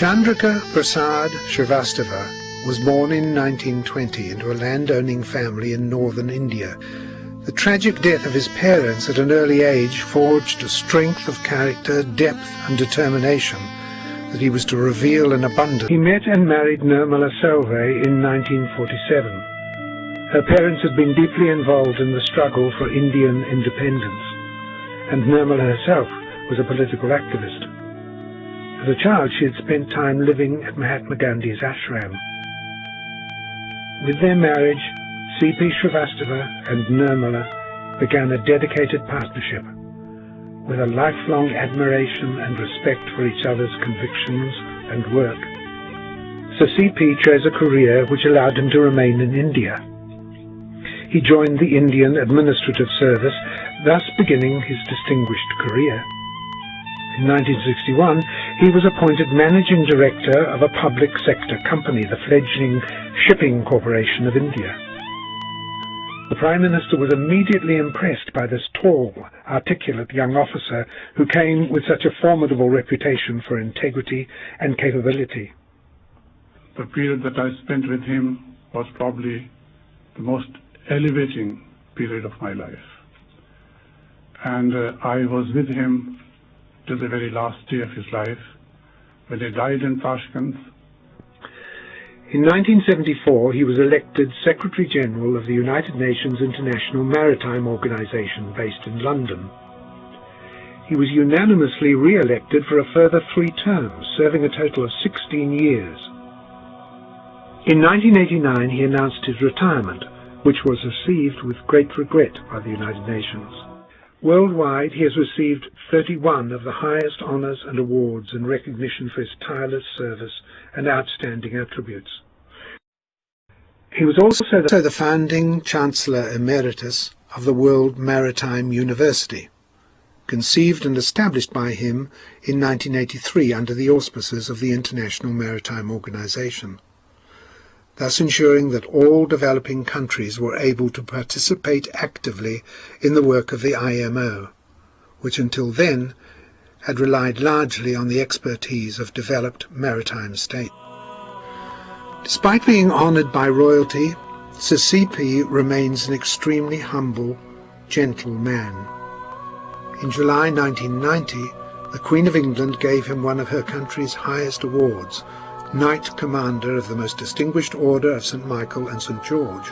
Chandrika Prasad Srivastava was born in 1920 into a landowning family in northern India. The tragic death of his parents at an early age forged a strength of character, depth and determination that he was to reveal in abundance. He met and married Nirmala Salve in 1947. Her parents had been deeply involved in the struggle for Indian independence, and Nirmala herself was a political activist. As a child, she had spent time living at Mahatma Gandhi's ashram. With their marriage, C.P. Srivastava and Nirmala began a dedicated partnership with a lifelong admiration and respect for each other's convictions and work. So C.P. chose a career which allowed him to remain in India. He joined the Indian Administrative Service, thus beginning his distinguished career. In 1961, he was appointed Managing Director of a public sector company, the fledgling Shipping Corporation of India. The Prime Minister was immediately impressed by this tall, articulate young officer who came with such a formidable reputation for integrity and capability. The period that I spent with him was probably the most elevating period of my life. And I was with him till the very last day of his life, when he died in Tashkent. In 1974, he was elected Secretary General of the United Nations International Maritime Organization based in London. He was unanimously re-elected for a further 3 terms, serving a total of 16 years. In 1989, he announced his retirement, which was received with great regret by the United Nations. Worldwide, he has received 31 of the highest honors and awards in recognition for his tireless service and outstanding attributes. He was also the founding Chancellor Emeritus of the World Maritime University, conceived and established by him in 1983 under the auspices of the International Maritime Organization, thus ensuring that all developing countries were able to participate actively in the work of the IMO, which until then had relied largely on the expertise of developed maritime states. Despite being honoured by royalty, Sir C.P. remains an extremely humble, gentle man. In July 1990, the Queen of England gave him one of her country's highest awards, Knight Commander of the Most Distinguished Order of St. Michael and St. George,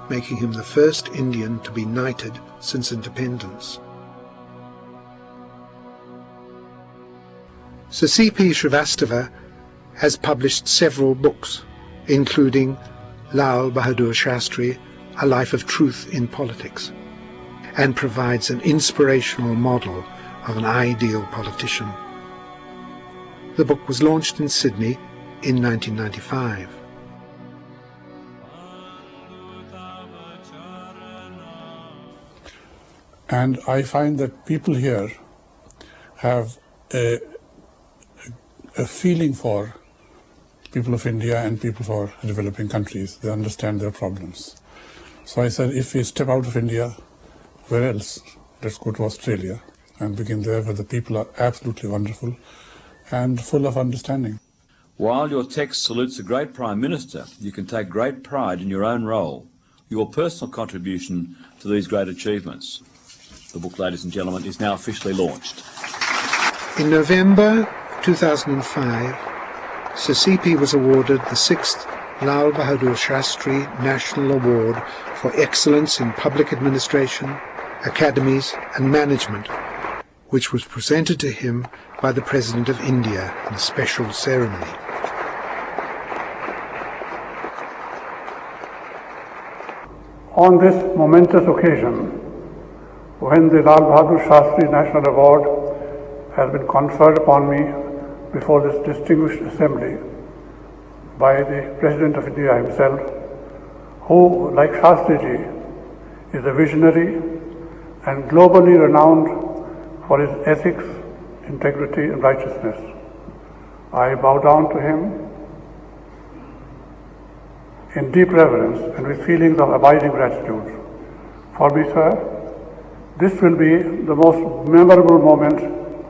making him the first Indian to be knighted since independence. Sir C.P. Srivastava has published several books, including Lal Bahadur Shastri, A Life of Truth in Politics, and provides an inspirational model of an ideal politician. The book was launched in Sydney in 1995. And I find that people here have a feeling for people of India and people for developing countries. They understand their problems. So I said, if we step out of India, where else? Let's go to Australia and begin there, where the people are absolutely wonderful and full of understanding. While your text salutes a great Prime Minister, you can take great pride in your own role, your personal contribution to these great achievements. The book, ladies and gentlemen, is now officially launched. In November 2005, Sir C.P. was awarded the 6th Lal Bahadur Shastri National Award for Excellence in Public Administration, Academies and Management, which was presented to him by the President of India in a special ceremony. On this momentous occasion, when the Lal Bahadur Shastri National Award has been conferred upon me before this distinguished assembly by the President of India himself, who, like Shastriji, is a visionary and globally renowned for his ethics, integrity and righteousness. I bow down to him in deep reverence and with feelings of abiding gratitude. For me, sir, this will be the most memorable moment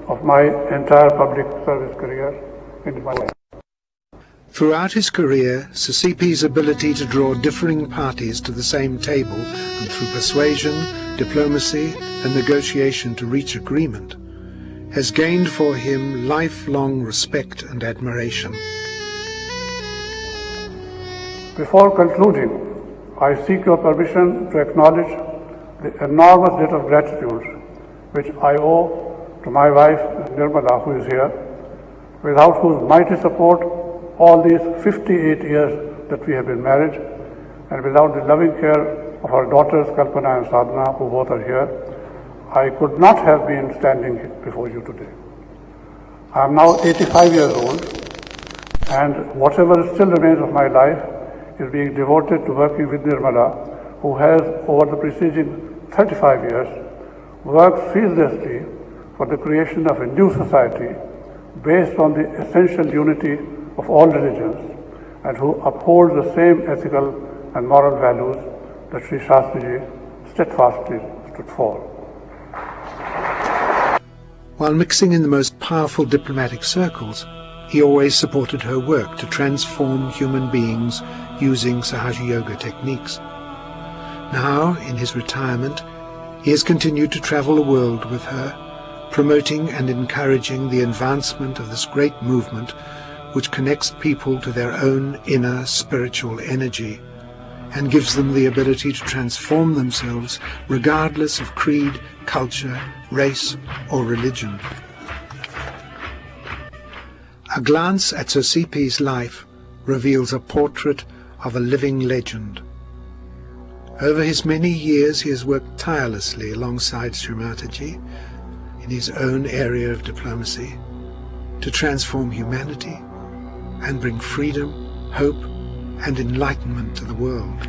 of my entire public service career in my life. Throughout his career, Sir C.P.'s ability to draw differing parties to the same table and through persuasion, diplomacy and negotiation to reach agreement has gained for him lifelong respect and admiration. Before concluding, I seek your permission to acknowledge the enormous debt of gratitude which I owe to my wife Nirmala, who is here, without whose mighty support all these 58 years that we have been married, and without the loving care of our daughters Kalpana and Sadhana, who both are here, I could not have been standing before you today. I am now 85 years old, and whatever still remains of my life is being devoted to working with Nirmala, who has, over the preceding 35 years, worked ceaselessly for the creation of a new society based on the essential unity of all religions, and who upholds the same ethical and moral values that Sri Shastriji steadfastly stood for. While mixing in the most powerful diplomatic circles, he always supported her work to transform human beings using Sahaja Yoga techniques. Now, in his retirement, he has continued to travel the world with her, promoting and encouraging the advancement of this great movement which connects people to their own inner spiritual energy and gives them the ability to transform themselves regardless of creed, culture, race or religion. A glance at Sir C.P.'s life reveals a portrait of a living legend. Over his many years he has worked tirelessly alongside Sri Mataji in his own area of diplomacy to transform humanity and bring freedom, hope and enlightenment to the world.